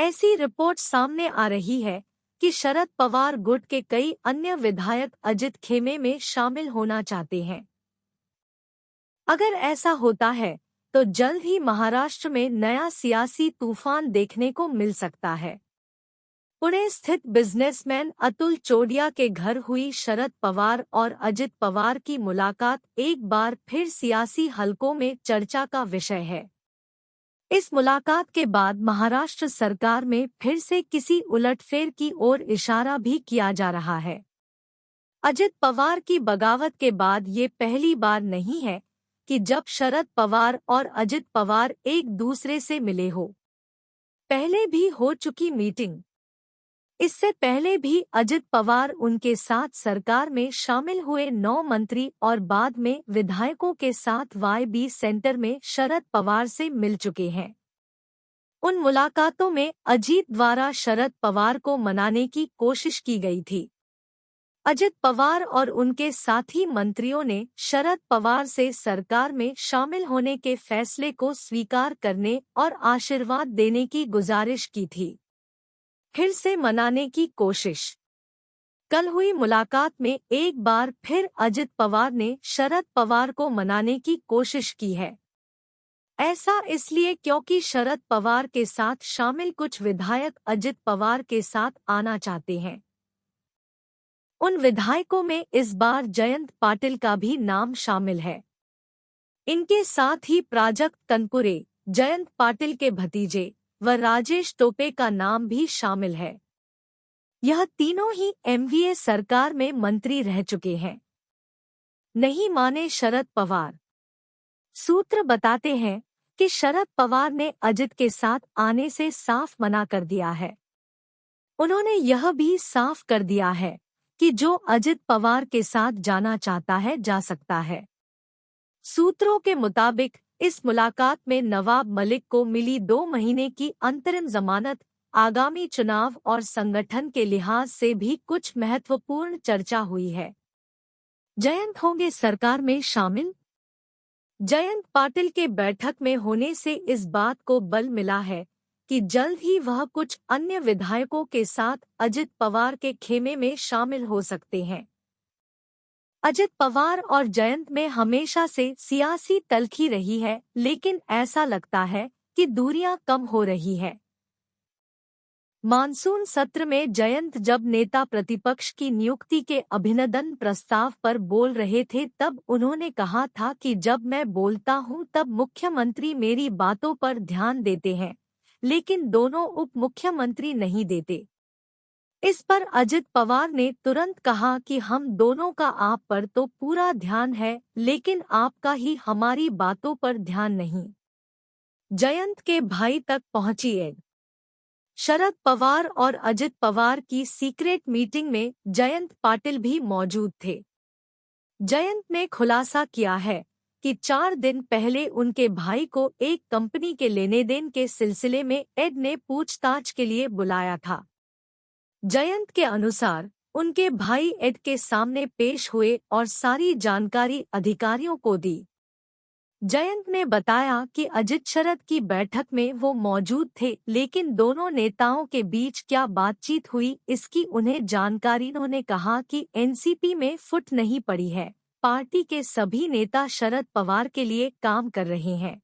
ऐसी रिपोर्ट सामने आ रही है कि शरद पवार गुट के कई अन्य विधायक अजित खेमे में शामिल होना चाहते हैं। अगर ऐसा होता है तो जल्द ही महाराष्ट्र में नया सियासी तूफान देखने को मिल सकता है। पुणे स्थित बिजनेसमैन अतुल चोडिया के घर हुई शरद पवार और अजित पवार की मुलाकात एक बार फिर सियासी हलकों में चर्चा का विषय है। इस मुलाकात के बाद महाराष्ट्र सरकार में फिर से किसी उलटफेर की ओर इशारा भी किया जा रहा है। अजित पवार की बगावत के बाद ये पहली बार नहीं है कि जब शरद पवार और अजित पवार एक दूसरे से मिले हो। पहले भी हो चुकी मीटिंग। इससे पहले भी अजित पवार उनके साथ सरकार में शामिल हुए 9 मंत्री और बाद में विधायकों के साथ YB सेंटर में शरद पवार से मिल चुके हैं। उन मुलाकातों में अजीत द्वारा शरद पवार को मनाने की कोशिश की गई थी। अजित पवार और उनके साथी मंत्रियों ने शरद पवार से सरकार में शामिल होने के फैसले को स्वीकार करने और आशीर्वाद देने की गुजारिश की थी। फिर से मनाने की कोशिश। कल हुई मुलाकात में एक बार फिर अजित पवार ने शरद पवार को मनाने की कोशिश की है। ऐसा इसलिए क्योंकि शरद पवार के साथ शामिल कुछ विधायक अजित पवार के साथ आना चाहते हैं। उन विधायकों में इस बार जयंत पाटिल का भी नाम शामिल है। इनके साथ ही प्राजक्त तनपुरे, जयंत पाटिल के भतीजे व राजेश टोपे का नाम भी शामिल है। यह तीनों ही MVA सरकार में मंत्री रह चुके हैं। नहीं माने शरद पवार। सूत्र बताते हैं कि शरद पवार ने अजित के साथ आने से साफ मना कर दिया है। उन्होंने यह भी साफ कर दिया है कि जो अजित पवार के साथ जाना चाहता है जा सकता है। सूत्रों के मुताबिक इस मुलाकात में नवाब मलिक को मिली 2 महीने की अंतरिम जमानत आगामी चुनाव और संगठन के लिहाज से भी कुछ महत्वपूर्ण चर्चा हुई है। जयंत होंगे सरकार में शामिल। जयंत पाटिल के बैठक में होने से इस बात को बल मिला है कि जल्द ही वह कुछ अन्य विधायकों के साथ अजित पवार के खेमे में शामिल हो सकते हैं। अजित पवार और जयंत में हमेशा से सियासी तल्खी रही है, लेकिन ऐसा लगता है कि दूरियां कम हो रही है। मानसून सत्र में जयंत जब नेता प्रतिपक्ष की नियुक्ति के अभिनंदन प्रस्ताव पर बोल रहे थे तब उन्होंने कहा था कि जब मैं बोलता हूं तब मुख्यमंत्री मेरी बातों पर ध्यान देते हैं, लेकिन दोनों उप मुख्यमंत्री नहीं देते। इस पर अजित पवार ने तुरंत कहा कि हम दोनों का आप पर तो पूरा ध्यान है, लेकिन आपका ही हमारी बातों पर ध्यान नहीं। जयंत के भाई तक पहुंची एड। शरद पवार और अजित पवार की सीक्रेट मीटिंग में जयंत पाटिल भी मौजूद थे। जयंत ने खुलासा किया है कि 4 दिन पहले उनके भाई को एक कंपनी के लेने देन के सिलसिले में एड ने पूछताछ के लिए बुलाया था। जयंत के अनुसार उनके भाई एड के सामने पेश हुए और सारी जानकारी अधिकारियों को दी। जयंत ने बताया कि अजित शरद की बैठक में वो मौजूद थे, लेकिन दोनों नेताओं के बीच क्या बातचीत हुई इसकी उन्हें जानकारी। उन्होंने कहा कि NCP में फुट नहीं पड़ी है, पार्टी के सभी नेता शरद पवार के लिए काम कर रहे हैं।